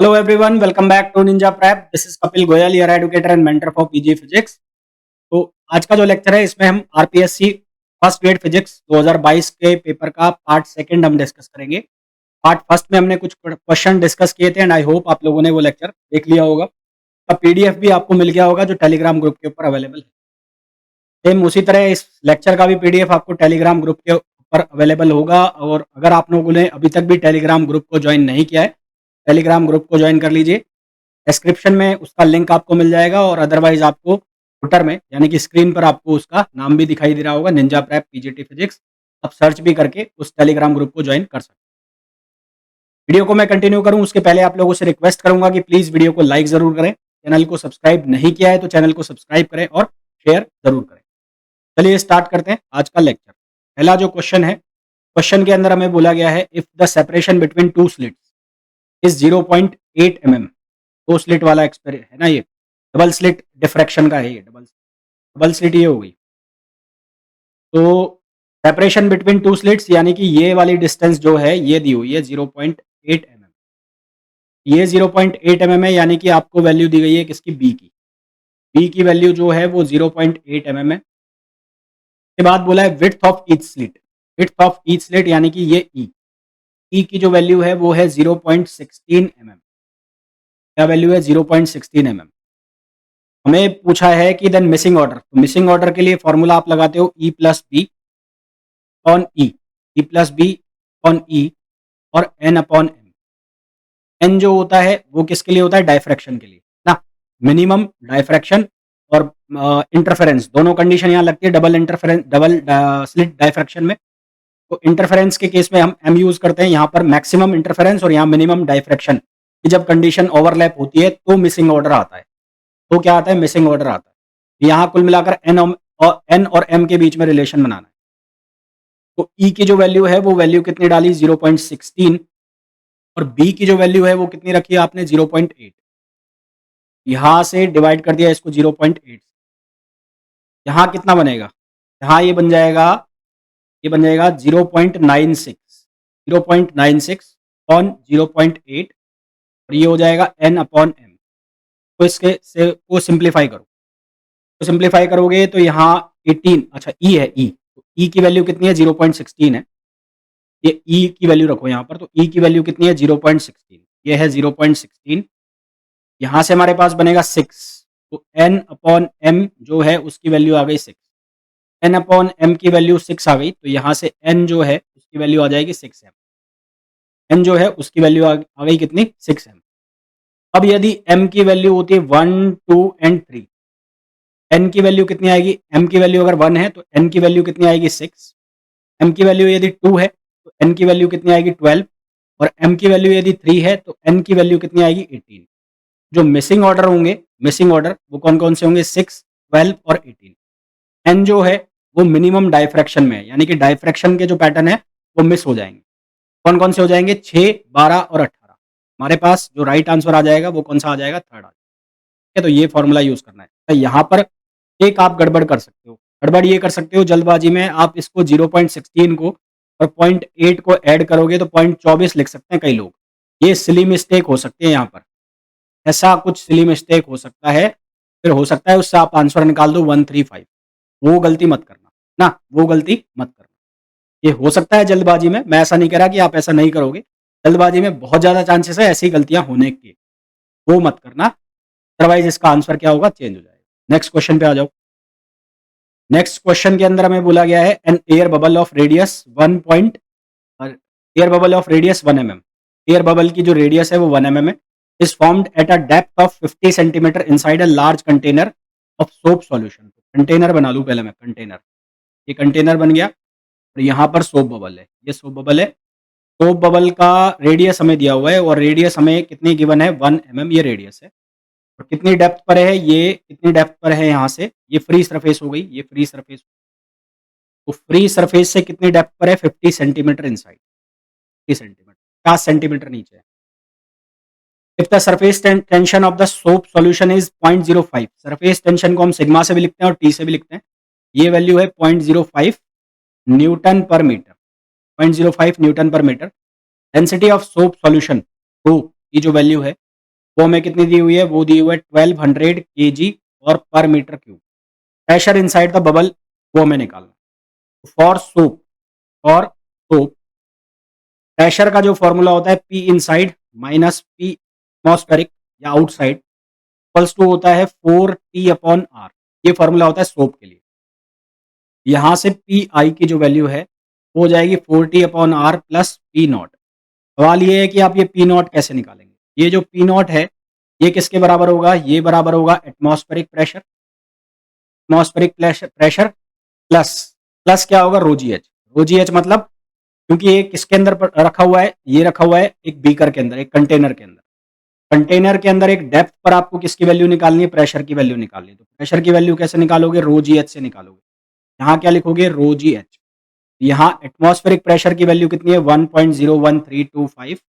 Hello everyone, welcome back to Ninja Prep. This is Kapil Goyal, your educator and mentor for PG Physics. तो आज का जो lecture है इसमें हम आरपीएससी फर्स्ट ग्रेड फिजिक्स 2022 के पेपर का पार्ट सेकंड हम डिस्कस करेंगे। पार्ट फर्स्ट में हमने कुछ क्वेश्चन डिस्कस किए थे एंड आई होप आप लोगों ने वो लेक्चर देख लिया होगा। का पीडीएफ भी आपको मिल गया होगा जो टेलीग्राम ग्रुप के ऊपर अवेलेबल है। सेम उसी तरह इस लेक्चर का भी पीडीएफ आपको टेलीग्राम ग्रुप के ऊपर अवेलेबल होगा और अगर आप लोगों ने अभी तक भी टेलीग्राम ग्रुप को ज्वाइन नहीं किया है, टेलीग्राम ग्रुप को ज्वाइन कर लीजिए। डिस्क्रिप्शन में उसका लिंक आपको मिल जाएगा और अदरवाइज आपको फुटर में यानी कि स्क्रीन पर आपको उसका नाम भी दिखाई दे रहा होगा, निंजा प्रैप पीजीटी फिजिक्स। आप सर्च भी करके उस टेलीग्राम ग्रुप को ज्वाइन कर सकते हैं। वीडियो को मैं कंटिन्यू करूं उसके पहले आप लोगों से रिक्वेस्ट करूंगा कि प्लीज वीडियो को लाइक जरूर करें। चैनल को सब्सक्राइब नहीं किया है तो चैनल को सब्सक्राइब करें और शेयर जरूर करें। चलिए स्टार्ट करते हैं आज का लेक्चर। पहला जो क्वेश्चन है, क्वेश्चन के अंदर हमें बोला गया है if the separation between two slits is 0.8 mm। दो स्लिट वाला एक्सपेरिमेंट है ना, ये डबल स्लिट डिफ्रैक्शन का है। ये डबल स्लिट ये हो गई। तो सेपरेशन बिटवीन टू स्लिट्स यानी कि ये वाली डिस्टेंस जो है ये दी हुई है 0.8 mm। ये 0.8 mm है यानी कि आपको वैल्यू दी गई है किसकी, बी की वैल्यू जो है वो 0.8 mm है। के बाद बोला है width of each slit, width of each slit यानी कि ये ई की जो वैल्यू है वो है 0.16 mm। क्या वैल्यू है, 0.16 mm। हमें पूछा है कि देन मिसिंग ऑर्डर, तो मिसिंग ऑर्डर के लिए फॉर्मूला आप लगाते हो E plus B upon E plus B upon E और एन अपॉन एम। एन जो होता है वो किसके लिए होता है, डायफ्रैक्शन के लिए ना, मिनिमम डायफ्रैक्शन और इंटरफेरेंस दोनों कंडीशन यहाँ लगती है double interference, double slit diffraction में। तो इंटरफेरेंस के केस में हम एम यूज करते हैं, यहाँ पर मैक्सिमम इंटरफेरेंस और यहाँ मिनिमम डायफ्रैक्शन की जब कंडीशन ओवरलैप होती है तो मिसिंग ऑर्डर आता है। तो क्या आता है, मिसिंग ऑर्डर आता है। यहाँ कुल मिलाकर एन और एम के बीच में रिलेशन बनाना है। तो ई की जो वैल्यू है वो वैल्यू कितनी डाली, 0.16 और बी की जो वैल्यू है वो कितनी रखी है आपने, 0.8। यहां से डिवाइड कर दिया इसको 0.8। यहाँ कितना बनेगा, यहाँ ये बन जाएगा 0.96, 0.96 ऑन 0.8 और ये हो जाएगा एन अपॉन एम। तो इसके से को सिंप्लीफाई करो, तो सिंप्लीफाई करोगे तो यहाँ 18, अच्छा ई है, ई तो ई की वैल्यू कितनी है, 0.16 है। ये ई की वैल्यू रखो यहाँ पर, तो ई की वैल्यू कितनी है, 0.16। ये है 0.16। यहाँ से हमारे पास बनेगा 6, तो एन अपॉन एम जो है उसकी वैल्यू आ गई 6। एन अपॉन एम की वैल्यू 6 आ गई, तो यहाँ से एन जो है उसकी वैल्यू आ जाएगी 6 एम। एन जो है उसकी वैल्यू आ गई कितनी, 6 एम। अब यदि एम की वैल्यू होती है 1, 2 एंड 3, एन की वैल्यू कितनी आएगी, एम की वैल्यू अगर 1 है तो एन की वैल्यू कितनी आएगी 6, एम की वैल्यू यदि 2 है तो एन की वैल्यू कितनी आएगी 12 और एम की वैल्यू यदि 3 है तो एन की वैल्यू कितनी आएगी 18। जो मिसिंग ऑर्डर होंगे, मिसिंग ऑर्डर वो कौन कौन से होंगे, 6, 12 और 18। एन जो है वो मिनिमम डायफ्रैक्शन में है यानी कि डायफ्रैक्शन के जो पैटर्न है वो मिस हो जाएंगे। कौन कौन से हो जाएंगे, 6, 12 और 18। हमारे पास जो राइट आंसर आ जाएगा वो कौन सा आ जाएगा, थर्ड आ जाएगा। ठीक है, तो ये फॉर्मूला यूज करना है। तो यहाँ पर एक आप गड़बड़ कर सकते हो, गड़बड़ ये कर सकते हो जल्दबाजी में आप इसको 0.16 को और 0.8 को ऐड करोगे तो 0.24 लिख सकते हैं कई लोग। ये सिली मिस्टेक हो सकती है, यहाँ पर ऐसा कुछ सिली मिस्टेक हो सकता है, फिर हो सकता है उससे आप आंसर निकाल दो 135। वो गलती मत करना ना, वो गलती मत करना। ये हो सकता है जल्दबाजी में, मैं ऐसा नहीं कह रहा कि आप ऐसा नहीं करोगे, जल्दबाजी में बहुत ज्यादा चांसेस है ऐसी गलतियां होने के, वो मत करना, अदरवाइज इसका आंसर क्या होगा, चेंज हो जाएगा। नेक्स्ट क्वेश्चन पे आ जाओ। नेक्स्ट क्वेश्चन के अंदर हमें बोला गया है an air bubble of radius 1 mm। Air bubble की जो रेडियस है वो 1 mm है, is formed at a depth of 50 centimetre inside a large container of soap solution. Container बना लूं पहले मैं, कंटेनर, ये कंटेनर बन गया और यहाँ पर सोप बबल है, ये सोप बबल है। सोप बबल का रेडियस हमें दिया हुआ है और रेडियस हमें कितनी गिवन है, 1 mm ये रेडियस है। और कितनी डेप्थ पर है, ये कितनी डेप्थ पर है, यहाँ से ये फ्री सरफेस हो गई, ये फ्री सरफेस। तो फ्री सरफेस से कितनी डेप्थ पर है, 50 सेंटीमीटर इनसाइड, 50 सेंटीमीटर, 50 सेंटीमीटर नीचे है। If the surface tension of the soap solution is 0.05, surface tension को हम सिग्मा से भी लिखते हैं और टी से भी लिखते हैं। ये वैल्यू है 0.05 newton per metre, 0.05 newton per metre. Density of soap solution rho की जो वैल्यू है वो हमें कितनी दी हुई है, वो दी हुई है 1200 kg और पर metre cube. Pressure inside the bubble वो हमें निकालना है। फॉर सोप प्रेशर का जो फॉर्मूला होता है P inside minus P atmospheric या आउटसाइड इक्वल्स टू होता है 4T/R। ये फॉर्मूला होता है सोप के लिए। यहाँ से पी आई की जो वैल्यू है वो हो जाएगी 4T/R प्लस पी नॉट। सवाल ये है कि आप ये पी नॉट कैसे निकालेंगे। ये जो पी नॉट है ये किसके बराबर होगा, ये बराबर होगा atmospheric pressure. Atmospheric pressure plus plus क्या होगा, रो जी एच मतलब, क्योंकि ये किसके अंदर रखा हुआ है, ये रखा हुआ है एक बीकर के अंदर, एक कंटेनर के अंदर। कंटेनर के अंदर एक डेप्थ पर आपको किसकी वैल्यू निकालनी है, प्रेशर की वैल्यू निकालनी है। तो प्रेशर की वैल्यू कैसे निकालोगे, रो जी एच से निकालोगे। यहाँ क्या लिखोगे, रो जी एच। यहाँ एटमॉस्फेरिक प्रेशर की वैल्यू कितनी है 1.01325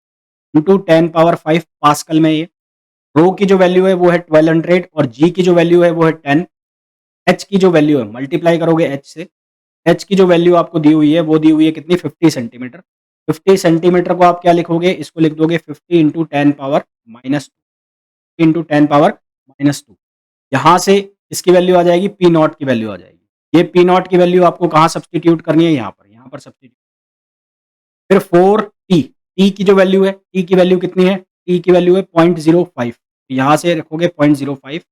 इंटू 10 पावर 5 पास्कल में। ये रो की जो वैल्यू है वो है 1200 और जी की जो वैल्यू है वो है 10। एच की जो वैल्यू है मल्टीप्लाई करोगे एच से। एच की जो वैल्यू आपको दी हुई है वो दी हुई है कितनी, 50 सेंटीमीटर। 50 सेंटीमीटर को आप क्या लिखोगे, इसको लिख दोगे 50 इंटू 10 पावर-2, इंटू 10 पावर-2। यहाँ से इसकी वैल्यू आ जाएगी, पी नॉट की वैल्यू आ जाएगी। ये पी नॉट की वैल्यू आपको कहाँ सब्सटीट्यूट करनी है, यहाँ पर सब्सटीट्यूट। फिर 4T, टी की जो वैल्यू है, टी की वैल्यू कितनी है, टी की वैल्यू है 0.05। यहाँ से रखोगे 0.05,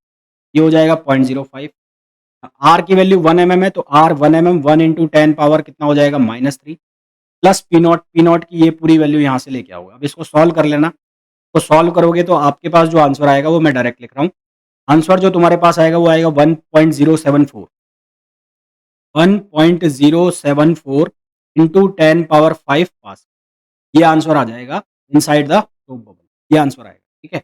ये हो जाएगा 0.05। आर की वैल्यू 1 mm है, तो आर 1 mm 1 इंटू 10 पावर कितना हो जाएगा, -3 प्लस पी नॉट की ये पूरी वैल्यू यहाँ से लेके आओगे। अब इसको सॉल्व कर लेना। तो सॉल्व करोगे तो आपके पास जो आंसर आएगा वो मैं डायरेक्ट लिख रहा हूँ। आंसर जो तुम्हारे पास आएगा वो आएगा 1.074, 1.074 इंटू 10 पावर 5 पास। ये आंसर आ जाएगा इनसाइड द सोप बबल। ये आंसर आएगा, ठीक है।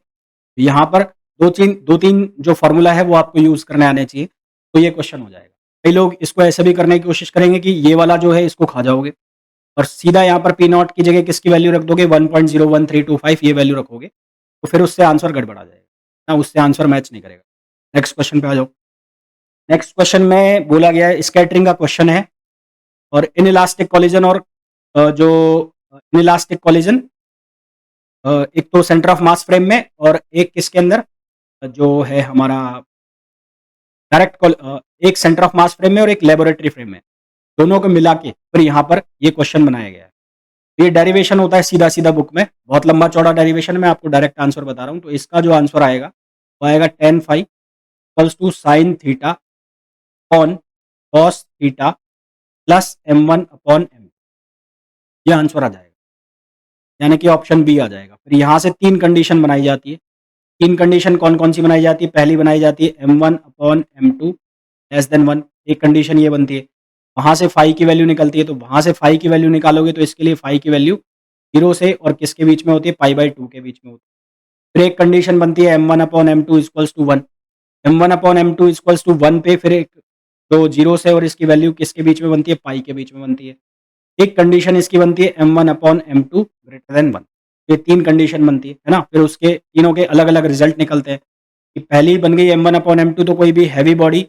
यहाँ पर दो तीन जो फॉर्मूला है वो आपको यूज करने आने चाहिए, तो ये क्वेश्चन हो जाएगा। कई लोग इसको ऐसे भी करने की कोशिश करेंगे कि ये वाला जो है इसको खा जाओगे और सीधा यहाँ पर पी नॉट की जगह किसकी वैल्यू रख दोगे, 1.01325 ये वैल्यू रखोगे, तो फिर उससे आंसर गड़बड़ा जाएगा ना, उससे आंसर मैच नहीं करेगा। नेक्स्ट क्वेश्चन पे आ जाओ। नेक्स्ट क्वेश्चन में बोला गया है, स्कैटरिंग का क्वेश्चन है और इनइलास्टिक कॉलिजन और जो इनइलास्टिक कॉलिजन एक तो सेंटर ऑफ मास फ्रेम में और एक किसके अंदर, जो है हमारा एक सेंटर ऑफ मास फ्रेम में और एक लेबोरेटरी फ्रेम में, दोनों को मिला के फिर यहाँ पर ये क्वेश्चन बनाया गया है। ये डेरिवेशन होता है सीधा सीधा बुक में, बहुत लंबा चौड़ा डेरिवेशन, मैं आपको डायरेक्ट आंसर बता रहा हूँ। तो इसका जो आंसर आएगा वो आएगा tan phi equals to sine theta upon cos theta plus m1/m। ये आंसर आ जाएगा, यानी कि ऑप्शन बी आ जाएगा। फिर यहाँ से तीन कंडीशन बनाई जाती है। तीन कंडीशन कौन कौन सी बनाई जाती है, पहली बनाई जाती है m1/m2 लेस देन 1। एक कंडीशन ये बनती है। वहाँ से फाई की वैल्यू निकलती है, तो वहाँ से फाई की वैल्यू निकालोगे तो इसके लिए फाई की वैल्यू 0 से और किसके बीच में होती है, π/2 के बीच में होती है। फिर एक कंडीशन बनती है m1/m2 equals to 1। m1/m2 equals to 1 पे फिर एक तो 0 से और इसकी वैल्यू किसके बीच में बनती है, पाई के बीच में बनती है। एक कंडीशन इसकी बनती है m1/m2 ग्रेटर देन 1। ये तीन कंडीशन बनती है ना। फिर उसके तीनों के अलग अलग रिजल्ट निकलते हैं कि पहली बन गई m1/m2, तो कोई भी हैवी बॉडी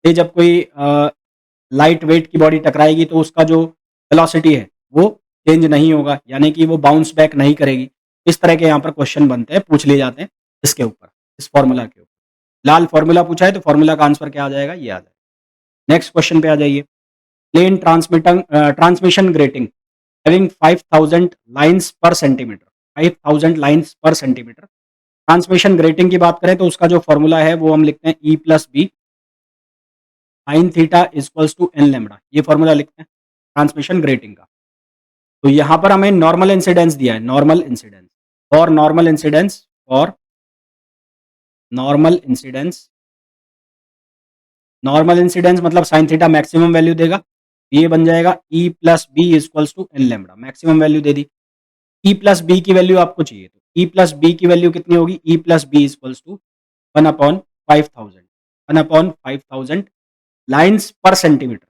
से जब कोई लाइट वेट की बॉडी टकराएगी तो उसका जो वेलोसिटी है वो चेंज नहीं होगा, यानी कि वो बाउंस बैक नहीं करेगी। इस तरह के यहाँ पर क्वेश्चन बनते हैं, पूछ लिए जाते हैं इसके ऊपर, इस फॉर्मूला के ऊपर। लाल फॉर्मूला पूछा है तो फॉर्मूला का आंसर क्या आ जाएगा, ये आ जाएगा। नेक्स्ट क्वेश्चन पे आ जाइए। Plane transmission grating having 5000 lines per centimetre, 5000 lines per centimetre. Transmission grating की बात करें तो उसका जो फॉर्मूला है वो हम लिखते हैं E+B sine theta equals to N lambda. ये फॉर्मूला लिखते हैं ट्रांसमिशन ग्रेटिंग का। तो यहाँ पर हमें नॉर्मल इंसिडेंस दिया है, नॉर्मल इंसिडेंस और नॉर्मल इंसिडेंस और नॉर्मल इंसिडेंस। नॉर्मल इंसिडेंस मतलब साइन थीटा मैक्सिमम वैल्यू देगा, ये बन जाएगा E+B equals to N lambda. Maximum value दे दी। E+B की वैल्यू आपको चाहिए, तो E+B की वैल्यू कितनी होगी, E+B equals to 1/5000, 1/5000 lines per centimetre.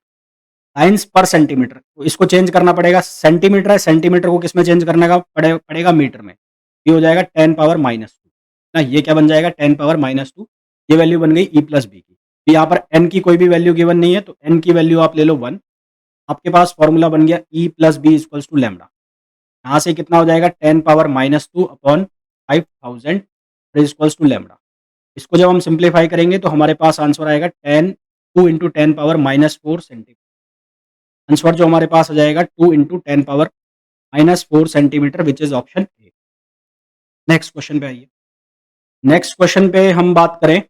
Lines per centimetre, तो इसको चेंज करना पड़ेगा, सेंटीमीटर है, सेंटीमीटर को किस में चेंज करने का पड़ेगा, मीटर में। ये हो जाएगा 10 पावर-2 ना। ये क्या बन जाएगा 10 पावर-2। ये वैल्यू बन गई E+B की। तो यहाँ पर n की कोई भी वैल्यू गिवन नहीं है, तो n की वैल्यू आप ले लो 1। आपके पास फॉर्मूला बन गया E+B इक्वल्स टू लैम्डा। यहाँ से कितना हो जाएगा 10 पावर-2 upon 5000 is equals to lambda. इसको जब हम सिंप्लीफाई करेंगे तो हमारे पास आंसर आएगा 2 × 10⁻⁴ सेंटीमीटर। आंसर जो हमारे पास आ जाएगा 2 × 10⁻⁴ centimetre, which is option A. Next question पे आइए। नेक्स्ट क्वेश्चन पे हम बात करें,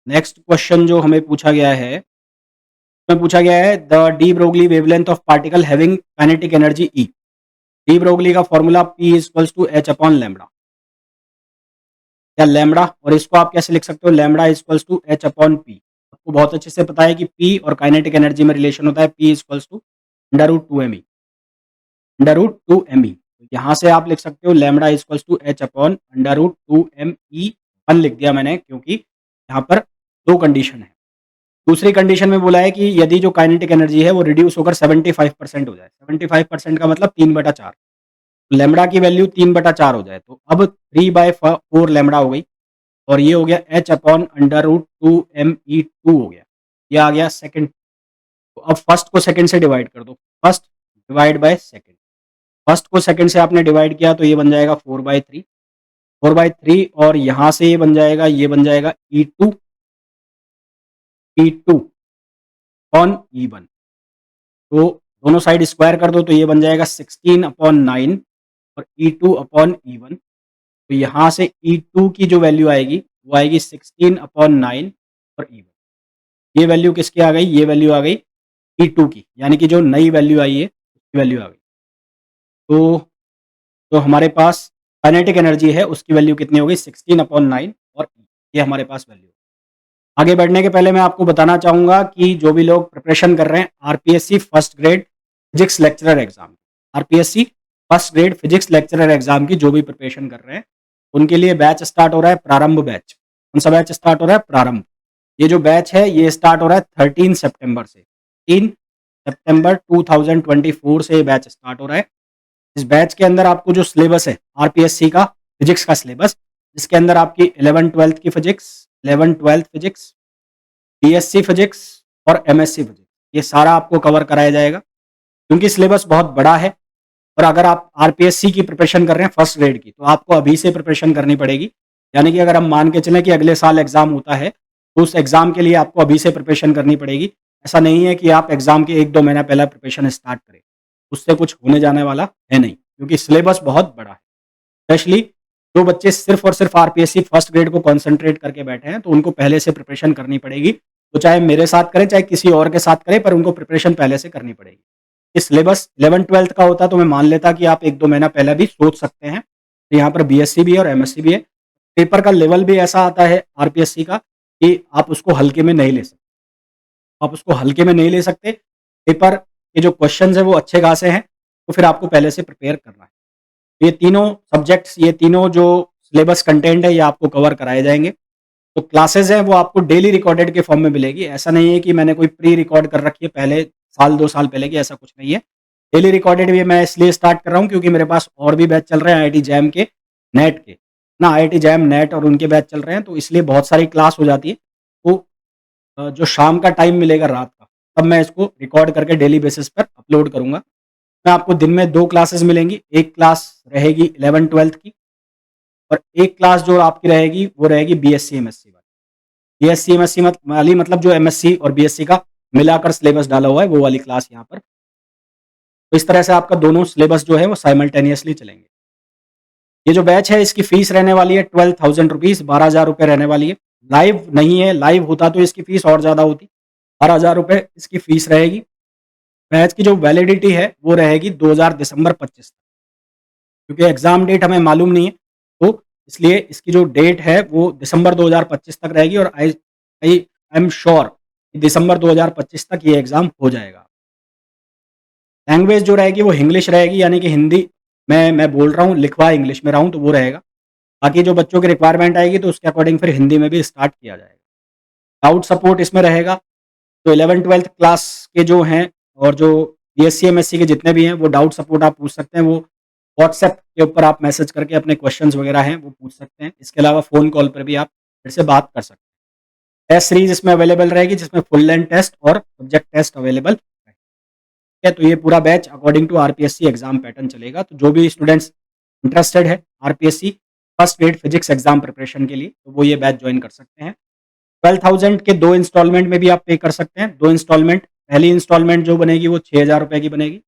नेक्स्ट क्वेश्चन जो हमें पूछा गया है, उसमें पूछा गया है the de Broglie wavelength of particle having kinetic energy E. De Broglie का formula P is equals to H upon lambda या लैम्बडा, और इसको आप कैसे लिख सकते हो, lambda is equals to H upon P. आपको बहुत अच्छे से पता है कि P और काइनेटिक एनर्जी में रिलेशन होता है, P is equals to √2 me। यहाँ से आप लिख सकते हो lambda is equals to H upon √2 me। 1 लिख दिया मैंने क्योंकि यहाँ पर दो कंडीशन है। दूसरी कंडीशन में बोला है कि यदि जो काइनेटिक एनर्जी है वो रिड्यूस होकर 75% हो जाए। 75% का मतलब 3/4। लैम्बडा की वैल्यू 3/4 हो जाए तो अब 3/4 लैम्बडा हो गई, और ये हो गया h अपॉन √2me2 हो गया। ये आ गया सेकंड। तो अब फर्स्ट को सेकंड से डिवाइड कर दो, first divide by second. First को सेकंड से आपने डिवाइड किया तो ये बन जाएगा 4/3, 4/3, और यहाँ से ये बन जाएगा, ये बन जाएगा E2 अपॉन E1। तो दोनों साइड स्क्वायर कर दो तो ये बन जाएगा 16/9 और E2 अपॉन E1। तो यहाँ से E2 की जो वैल्यू आएगी वो आएगी 16/9 और E1। ये वैल्यू किसकी आ गई, ये वैल्यू आ गई E2 की, यानी कि जो नई वैल्यू आई है उसकी वैल्यू आ गई। तो जो हमारे पास काइनेटिक एनर्जी है उसकी वैल्यू कितनी होगी, 16/9 और ये हमारे पास वैल्यू। आगे बढ़ने के पहले मैं आपको बताना चाहूँगा कि जो भी लोग प्रिपरेशन कर रहे हैं RPSC first grade physics lecturer exam, RPSC first grade physics lecturer exam की जो भी प्रिपरेशन कर रहे हैं उनके लिए बैच स्टार्ट हो रहा है, प्रारंभ बैच। कौन सा बैच स्टार्ट हो रहा है, प्रारंभ। ये जो बैच है ये स्टार्ट हो रहा है 13 सितंबर से। 3 सितंबर 2024 से ये बैच स्टार्ट हो रहा है। इस बैच के अंदर आपको जो सिलेबस है आरपीएससी का फिजिक्स का सिलेबस, जिसके अंदर आपकी 11th-12th की physics, 11th-12th physics, BSc physics और एमएससी फिजिक्स, ये सारा आपको कवर कराया जाएगा क्योंकि सिलेबस बहुत बड़ा है। और अगर आप आरपीएससी की प्रिपरेशन कर रहे हैं फर्स्ट ग्रेड की तो आपको अभी से प्रिपरेशन करनी पड़ेगी। यानी कि अगर हम मान के चलें कि अगले साल एग्जाम होता है तो उस एग्जाम के लिए आपको अभी से प्रिपरेशन करनी पड़ेगी। ऐसा नहीं है कि आप एग्जाम के 1-2 महीना पहले प्रिपरेशन स्टार्ट करें, उससे कुछ होने जाने वाला है नहीं, क्योंकि सिलेबस बहुत बड़ा है। स्पेशली जो बच्चे सिर्फ और सिर्फ आरपीएससी फर्स्ट ग्रेड को कॉन्सेंट्रेट करके बैठे हैं तो उनको पहले से प्रिपरेशन करनी पड़ेगी। तो चाहे मेरे साथ करें चाहे किसी और के साथ करें, पर उनको प्रिपरेशन पहले से करनी पड़ेगी। इस सिलेबस 11th-12th का होता तो मैं मान लेता कि आप 1-2 महीना पहले भी सोच सकते हैं। तो यहाँ पर बीएससी भी है और एमएससी भी है। पेपर का लेवल भी ऐसा आता है आरपीएससी का कि आप उसको हल्के में नहीं ले सकते। आप उसको हल्के में नहीं ले सकते। पेपर के जो क्वेश्चंस हैं वो अच्छे खासे हैं, तो फिर आपको पहले से प्रिपेयर करना है। ये तीनों सब्जेक्ट्स, ये तीनों जो सिलेबस कंटेंट है ये आपको कवर कराए जाएंगे। तो क्लासेस हैं वो आपको डेली रिकॉर्डेड के फॉर्म में मिलेगी। ऐसा नहीं है कि मैंने कोई प्री रिकॉर्ड कर रखी है पहले साल 2 साल पहले की, ऐसा कुछ नहीं है। डेली रिकॉर्डेड भी मैं इसलिए स्टार्ट कर रहा हूँ क्योंकि मेरे पास और भी बैच चल रहे हैं आईआईटी जैम के, नेट के ना, आईआईटी जैम नेट और उनके बैच चल रहे हैं, तो इसलिए बहुत सारी क्लास हो जाती है। तो जो शाम का टाइम मिलेगा रात का, तब मैं इसको रिकॉर्ड करके डेली बेसिस पर अपलोड करूंगा। मैं आपको दिन में 2 क्लासेस मिलेंगी। एक क्लास रहेगी 11th-12th की और एक क्लास जो आपकी रहेगी वो रहेगी बीएससी एमएससी वाली। बीएससी एमएससी वाली मतलब जो एमएससी और बीएससी का मिलाकर सिलेबस डाला हुआ है वो वाली क्लास यहाँ पर। तो इस तरह से आपका दोनों सिलेबस जो है वो साइमल्टेनियसली चलेंगे। ये जो बैच है इसकी फीस रहने वाली है 12,000 रुपीज़, 12,000 रुपये रहने वाली है। लाइव नहीं है, लाइव होता तो इसकी फीस और ज़्यादा होती। 12,000 रुपये इसकी फीस रहेगी। बैच की जो वैलिडिटी है वो रहेगी दिसंबर 25 तक, क्योंकि एग्जाम डेट हमें मालूम नहीं है, तो इसलिए इसकी जो डेट है वो दिसंबर 2025 तक रहेगी। और आई आई एम श्योर कि दिसंबर 2025 तक ये एग्जाम हो जाएगा। लैंग्वेज जो रहेगी वो इंग्लिश रहेगी, यानी कि हिंदी मैं बोल रहा हूँ, लिखवा इंग्लिश में रहा हूँ तो वो रहेगा। बाकी जो बच्चों की रिक्वायरमेंट आएगी तो उसके अकॉर्डिंग फिर हिंदी में भी स्टार्ट किया जाएगा। डाउट सपोर्ट इसमें रहेगा। तो 11th-12th क्लास के जो हैं और जो बीएससी एमएससी के जितने भी हैं वो डाउट सपोर्ट आप पूछ सकते हैं। वो व्हाट्सएप के ऊपर आप मैसेज करके अपने क्वेश्चंस वगैरह हैं वो पूछ सकते हैं। इसके अलावा फ़ोन कॉल पर भी आप फिर से बात कर सकते हैं। टेस्ट सीरीज इसमें अवेलेबल रहेगी जिसमें फुल लेंथ टेस्ट और सब्जेक्ट टेस्ट अवेलेबल है। ठीक है, तो ये पूरा batch according to RPSC exam pattern चलेगा। तो जो भी स्टूडेंट्स इंटरेस्टेड है आरपीएससी फर्स्ट एड फिजिक्स एग्जाम प्रिपरेशन के लिए, तो वो ये बैच ज्वाइन कर सकते हैं। 12,000 के 2 इंस्टॉलमेंट में भी आप पे कर सकते हैं। 2 इंस्टॉलमेंट, पहली इंस्टॉलमेंट जो बनेगी वो 6,000 रुपए की बनेगी।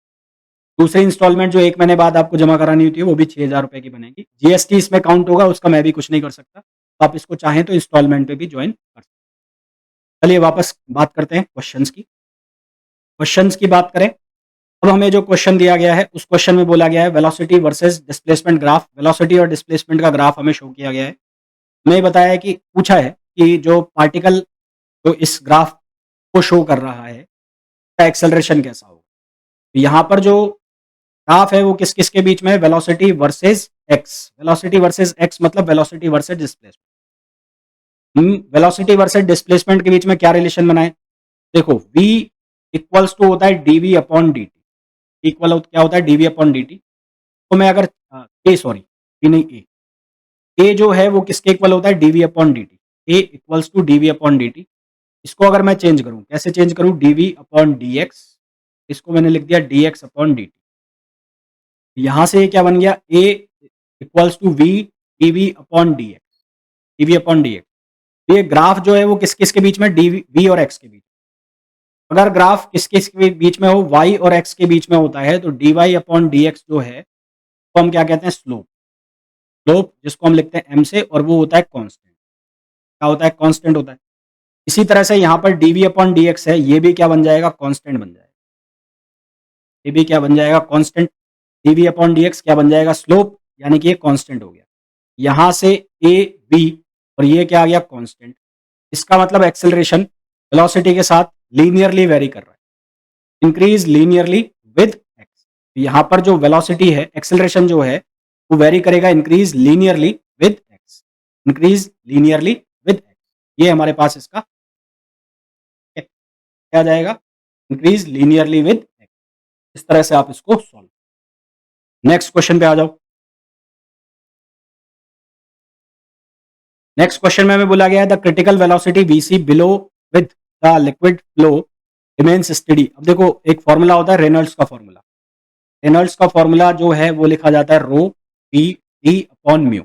दूसरी इंस्टॉलमेंट जो 1 महीने बाद आपको जमा करानी होती है वो भी 6,000 रुपए की बनेगी। जीएसटी इसमें काउंट होगा, उसका मैं भी कुछ नहीं कर सकता। तो आप इसको चाहें तो इंस्टॉलमेंट पे भी ज्वाइन कर सकते हैं। चलिए वापस बात करते हैं क्वेश्चंस की। क्वेश्चंस की बात करें, अब हमें जो क्वेश्चन दिया गया है उस क्वेश्चन में बोला गया है velocity versus displacement graph. Velocity और डिस्प्लेसमेंट का ग्राफ हमें शो किया गया है। हमें बताया है कि पूछा है कि जो पार्टिकल जो इस ग्राफ को शो कर रहा है, का एक्सेलरेशन कैसा होगा। तो यहाँ पर जो ग्राफ है वो किस-किस के बीच में है, velocity versus X. Velocity versus X मतलब velocity versus displacement. Velocity versus displacement के बीच में क्या रिलेशन बनाए? देखो v इक्वल्स टू होता है dv अपॉन dt। इक्वल क्या होता है dv अपॉन dt। तो मैं अगर a सॉरी b नहीं a जो है वो किसके इक्वल होता है dv upon dt। a equals to dv upon dt। इसको अगर मैं चेंज करूं, कैसे चेंज करूं, dv अपॉन dx। इसको मैंने लिख दिया dx अपॉन dt। यहां से क्या बन गया, a equals to v dv upon dx। dv upon dx, ये ग्राफ जो है वो किस किस के बीच में, डी वी और एक्स के बीच। अगर ग्राफ किस किस के बीच में हो, वाई और एक्स के बीच में होता है, तो D Y upon D X जो है तो हम क्या कहते हैं, स्लोप। स्लोप जिसको हम लिखते हैं एम से, और वो होता है कांस्टेंट। क्या होता है, कांस्टेंट होता है। इसी तरह से यहाँ पर D V upon D X है, ये भी क्या बन जाएगा, कांस्टेंट बन जाएगा। ये भी क्या बन जाएगा, constant. D V upon D X क्या बन जाएगा, स्लोप, यानी कि ये कांस्टेंट हो गया। यहाँ से ए बी और ये क्या आ गया, कांस्टेंट। इसका मतलब एक्सेलरेशन वेलोसिटी के साथ लीनियरली वेरी कर रहा है, इंक्रीज लीनियरली विद एक्स। यहाँ पर जो वेलोसिटी है, एक्सेलरेशन जो है वो वेरी करेगा increase linearly with x. Increase linearly with x, ये हमारे पास इसका क्या आ जाएगा, इंक्रीज लीनियरली विद एक्स। इस तरह से आप इसको सॉल्व। नेक्स्ट क्वेश्चन पे आ जाओ। नेक्स्ट क्वेश्चन में हमें बोला गया है the critical velocity VC below with the liquid flow remains study. अब देखो एक फॉर्मूला होता है रेनॉल्ड्स का फॉर्मूला। रेनॉल्ड्स का फॉर्मूला जो है वो लिखा जाता है रो पी डी अपॉन म्यू।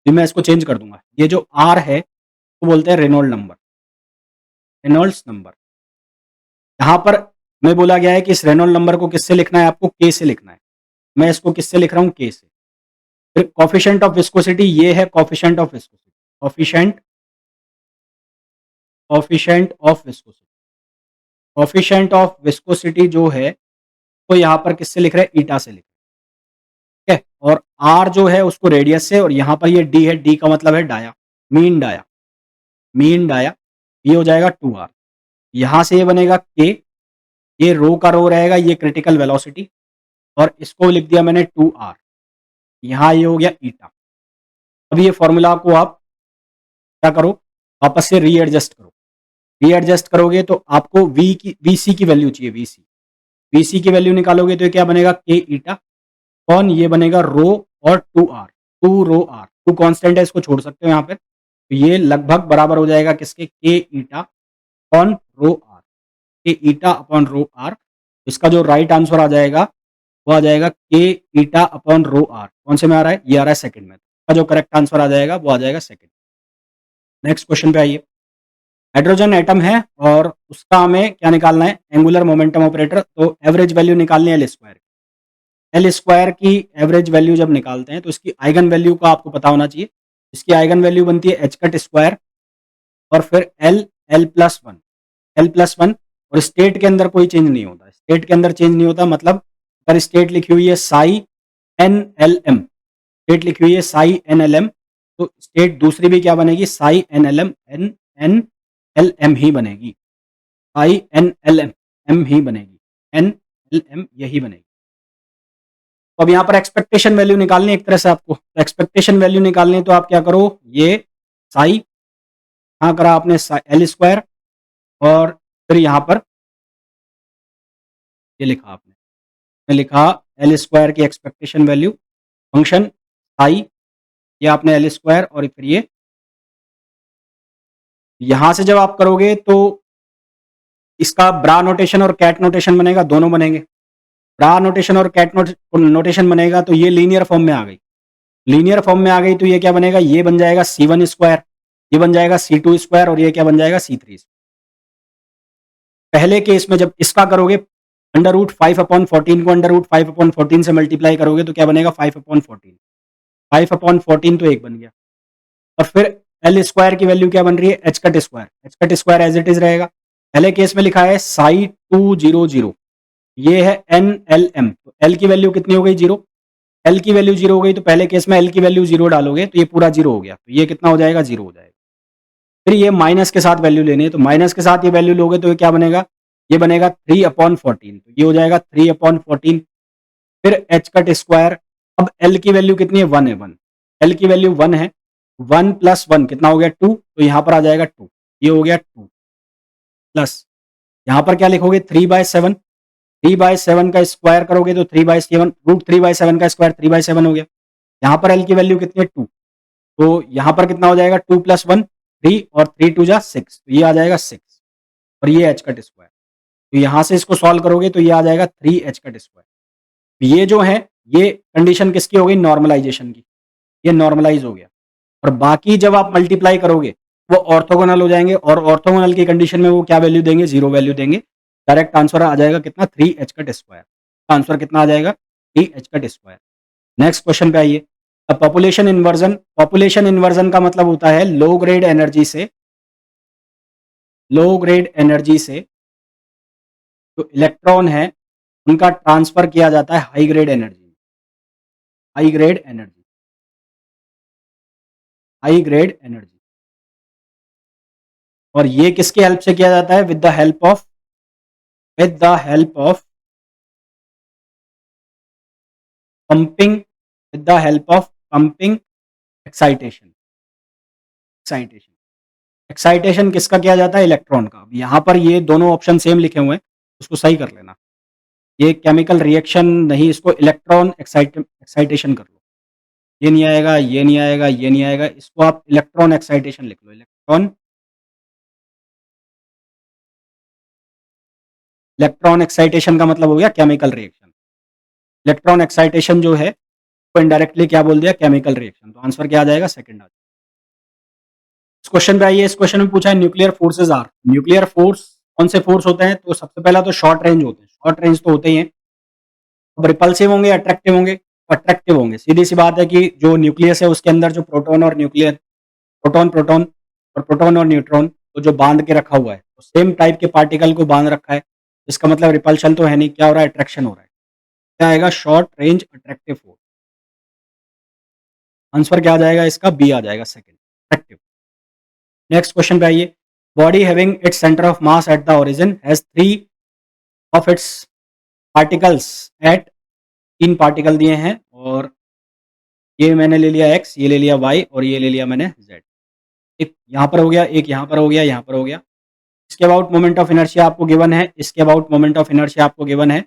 मैं इसको चेंज कर दूंगा, ये जो आर है वो बोलते हैं रेनॉल्ड नंबर, रेनॉल्ड्स नंबर। यहाँ पर मैं बोला गया है कि इस रेनॉल्ड नंबर को किससे लिखना है, आपको के से लिखना है। मैं इसको किससे लिख रहा हूँ, के से। फिर कॉफिशिएंट ऑफ विस्कोसिटी, ये है coefficient of viscosity. Coefficient coefficient of viscosity. Coefficient of viscosity जो है तो यहाँ पर किससे लिख रहे हैं, ईटा से लिख रहे हैं, ठीक है। और आर जो है उसको रेडियस से, और यहाँ पर ये डी है, डी का मतलब है dia, mean dia, mean dia. ये हो जाएगा 2r। यहाँ से ये बनेगा के, ये रो का रो रहेगा, ये क्रिटिकल वेलोसिटी, और इसको लिख दिया मैंने 2r। यहाँ ये हो गया ईटा। अब ये फॉर्मूला को आप क्या करो, वापस से रीएडजस्ट करो। रीएडजस्ट करोगे तो आपको वी की, वीसी की वैल्यू चाहिए, वीसी। वीसी की वैल्यू निकालोगे तो ये क्या बनेगा, के ईटा कौन, ये बनेगा रो और 2r, 2 रो आर। 2 कांस्टेंट है, इसको छोड़ सकते हो यहाँ पे। तो ये लगभग बराबर हो जाएगा किसके, के ईटा अपॉन रो आर। के ईटा अपॉन रो आर। इसका जो राइट आंसर आ जाएगा वो आ जाएगा के ईटा अपॉन रो आर। कौन से में आ रहा है, ये आ रहा है सेकंड में। इसका जो करेक्ट आंसर आ जाएगा वो आ जाएगा सेकंड। नेक्स्ट क्वेश्चन पे आइए। हाइड्रोजन एटम है और उसका हमें क्या निकालना है, एंगुलर मोमेंटम ऑपरेटर। तो एवरेज वैल्यू निकालनी है एल स्क्वायर। एल स्क्वायर की एवरेज वैल्यू जब निकालते हैं तो इसकी आइगन वैल्यू का आपको पता होना चाहिए। इसकी आइगन वैल्यू बनती है एच कट स्क्वायर और फिर L, L plus one, L plus one. और स्टेट के अंदर कोई चेंज नहीं होता, स्टेट के अंदर चेंज नहीं होता, मतलब अगर स्टेट लिखी हुई है psi N L M, state लिखी हुई है साई एन एल एम, तो स्टेट दूसरी भी क्या बनेगी, psi N L M, N N L M ही बनेगी। Psi N L M, M ही बनेगी, एन एल एम यही बनेगी। तो अब यहाँ पर एक्सपेक्टेशन वैल्यू निकालनी है एक तरह से आपको। तो एक्सपेक्टेशन वैल्यू निकालनी है तो आप क्या करो, ये साई, यहाँ करा आपने एल स्क्वायर, और फिर यहाँ पर ये लिखा आपने लिखा एल स्क्वायर की एक्सपेक्टेशन वैल्यू, फंक्शन साई, ये आपने एल स्क्वायर, और फिर ये यहाँ से जब आप करोगे तो इसका ब्रा नोटेशन और कैट नोटेशन बनेगा, दोनों बनेंगे। ब्रा नोटेशन और कैट नोटेशन बनेगा तो ये लीनियर फॉर्म में आ गई। लीनियर फॉर्म में आ गई तो ये क्या बनेगा, ये बन जाएगा C1 स्क्वायर, ये बन जाएगा C2 स्क्वायर और ये क्या बन जाएगा C3 स्क्वायर। पहले केस में जब इसका करोगे अंडर रूट 5/14 को अंडर रूट 5/14 से मल्टीप्लाई करोगे तो क्या बनेगा 5/14, 5/14 तो एक बन गया। और फिर एल स्क्वायर की वैल्यू क्या बन रही है, H cut square, H cut square as it is रहेगा। पहले केस में लिखा है Psi 200, ये है NLM, तो एल की वैल्यू कितनी हो गई, जीरो। एल की वैल्यू जीरो हो गई तो पहले केस में एल की वैल्यू जीरो डालोगे तो ये पूरा जीरो हो गया, तो ये कितना हो जाएगा, जीरो हो जाएगा। फिर ये माइनस के साथ वैल्यू लेनी है, तो माइनस के साथ ये वैल्यू लोगे तो ये क्या बनेगा, ये बनेगा 3/14, तो ये हो जाएगा 3/14। फिर एच कट स्क्वायर, अब एल की वैल्यू कितनी है, 1 है, 1, एल की वैल्यू 1 है, 1 + 1 कितना हो गया, 2, तो यहां पर आ जाएगा 2, ये हो गया 2 प्लस, यहां पर क्या लिखोगे 3/7, 3/7 का स्क्वायर करोगे तो 3/7, √3/7 का स्क्वायर 3/7 हो गया। यहां पर एल की वैल्यू कितनी है, 2, तो यहां पर कितना हो जाएगा, 2 + 1 3 और 3 2 जा 6, तो ये आ जाएगा 6 और ये एच कट स्क्वायर। तो यहां से इसको सॉल्व करोगे तो ये आ जाएगा 3 एच कट स्क्वायर। ये जो है ये कंडीशन किसकी हो गई, नॉर्मलाइजेशन की, ये नॉर्मलाइज हो गया। और बाकी जब आप मल्टीप्लाई करोगे वो ऑर्थोगोनल हो जाएंगे और ऑर्थोगोनल की कंडीशन में वो क्या वैल्यू देंगे, जीरो वैल्यू देंगे। डायरेक्ट आंसर आ जाएगा कितना, 3 एच कट स्क्वायर। आंसर कितना आ जाएगा, 3 H cut square. Next question पे आइए। पॉपुलेशन इन्वर्जन का मतलब होता है लो ग्रेड एनर्जी से जो इलेक्ट्रॉन है उनका ट्रांसफर किया जाता है high grade energy, high grade energy, high grade energy. और ये किसके हेल्प से किया जाता है, with the help of pumping, with the help of pumping excitation, excitation, excitation किसका किया जाता है, इलेक्ट्रॉन का। अब यहां पर ये दोनों ऑप्शन सेम लिखे हुए हैं, उसको सही कर लेना। ये केमिकल रिएक्शन नहीं, इसको इलेक्ट्रॉन एक्साइटेशन कर लो। ये नहीं आएगा, ये नहीं आएगा, ये नहीं आएगा, इसको आप इलेक्ट्रॉन एक्साइटेशन लिख लो। इलेक्ट्रॉन एक्साइटेशन का मतलब हो गया केमिकल रिएक्शन। इलेक्ट्रॉन एक्साइटेशन जो है वो इनडायरेक्टली क्या बोल दिया, केमिकल रिएक्शन। तो आंसर क्या आ जाएगा, सेकंड आ जाएगा। इस क्वेश्चन पे आइए। इस क्वेश्चन में पूछा है nuclear forces are, nuclear force कौन से फोर्स होते हैं, तो सबसे पहला तो शॉर्ट रेंज होते हैं, शॉर्ट रेंज तो होते ही हैं। अब रिपल्सिव होंगे, अट्रैक्टिव होंगे, अट्रैक्टिव होंगे। सीधी सी बात है कि जो न्यूक्लियस है उसके अंदर जो प्रोटॉन और न्यूक्लियर, प्रोटॉन प्रोटॉन और प्रोटॉन और न्यूट्रॉन को जो बांध के रखा हुआ है, तो सेम टाइप के पार्टिकल को बांध रखा है। इसका मतलब रिपल्शन तो है नहीं, क्या हो रहा है, अट्रैक्शन हो रहा है। क्या आएगा, short range attractive force. Answer क्या आ जाएगा इसका, बी आ जाएगा, सेकंड, अट्रैक्टिव। नेक्स्ट क्वेश्चन पे आइए। Body having its centre of mass at the origin has 3 of its particles at, 3 particle दिए हैं और ये मैंने ले लिया x, ये ले लिया y और ये ले लिया मैंने z। एक यहाँ पर हो गया, एक यहाँ पर हो गया, यहाँ पर हो गया। इसके अबाउट मोमेंट ऑफ इनर्शिया आपको गिवन है, इसके अबाउट मोमेंट ऑफ इनर्शिया आपको गिवन है।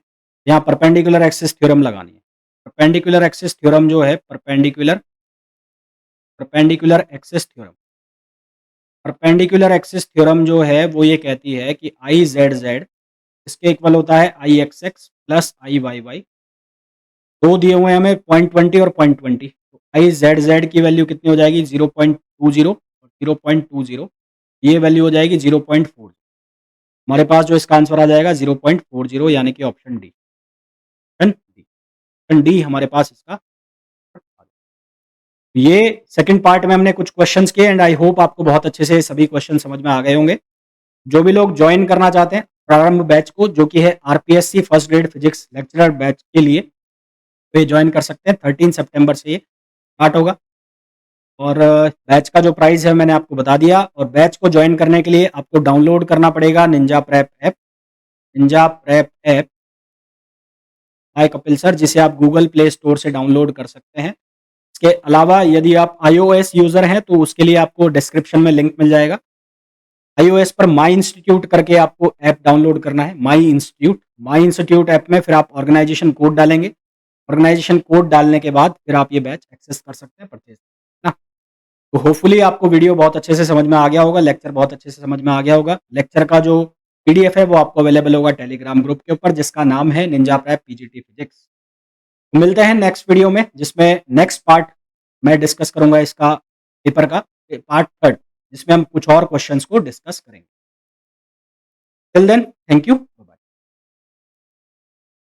यहाँ परपेंडिकुलर एक्सिस थ्योरम लगानी है। परपेंडिकुलर एक्सिस थ्योरम जो है, perpendicular perpendicular axis theorem, perpendicular axis theorem जो है वो ये कहती है कि आई जेड जेड इसके इक्वल होता है आई एक्स एक्स प्लस आई वाई वाई। दो दिए हुए हैं हमें, 0.20 और 0.20। तो आई जेड जेड की वैल्यू कितनी हो जाएगी, 0.20 और 0.20, ये वैल्यू हो जाएगी 0.4। हमारे पास जो इसका आंसर आ जाएगा 0.40, यानी कि ऑप्शन डी, ऑप्शन डी हमारे पास इसका। ये सेकंड पार्ट में हमने कुछ क्वेश्चंस किए एंड आई होप आपको बहुत अच्छे से सभी क्वेश्चन समझ में आ गए होंगे। जो भी लोग ज्वाइन करना चाहते हैं प्रारंभ बैच को, जो कि है RPSC first grade physics lecturer batch के लिए, तो ये ज्वाइन कर सकते हैं। 13 सितंबर से ये स्टार्ट होगा और बैच का जो प्राइस है मैंने आपको बता दिया। और बैच को ज्वाइन करने के लिए आपको डाउनलोड करना पड़ेगा Ninja prep app, Ninja prep app by Kapil sir, जिसे आप गूगल प्ले स्टोर से डाउनलोड कर सकते हैं। इसके अलावा यदि आप iOS यूजर हैं तो उसके लिए आपको डिस्क्रिप्शन में लिंक मिल जाएगा। iOS पर माई इंस्टीट्यूट करके आपको ऐप डाउनलोड करना है, माई इंस्टीट्यूट ऐप में फिर आप ऑर्गेनाइजेशन कोड डालेंगे। ऑर्गेनाइजेशन कोड डालने के बाद फिर आप ये बैच एक्सेस कर सकते हैं, परचेज ना। तो होपफुली आपको वीडियो बहुत अच्छे से समझ में आ गया होगा, लेक्चर बहुत अच्छे से समझ में आ गया होगा। लेक्चर का जो पीडीएफ है वो आपको अवेलेबल होगा टेलीग्राम ग्रुप के ऊपर, जिसका नाम है निंजा प्रेप पीजीटी फिजिक्स। मिलते हैं नेक्स्ट वीडियो में, जिसमें नेक्स्ट पार्ट मैं डिस्कस करूंगा इसका पेपर का पार्ट थर्ड, जिसमें हम कुछ और क्वेश्चंस को डिस्कस करेंगे। Till then, thank you.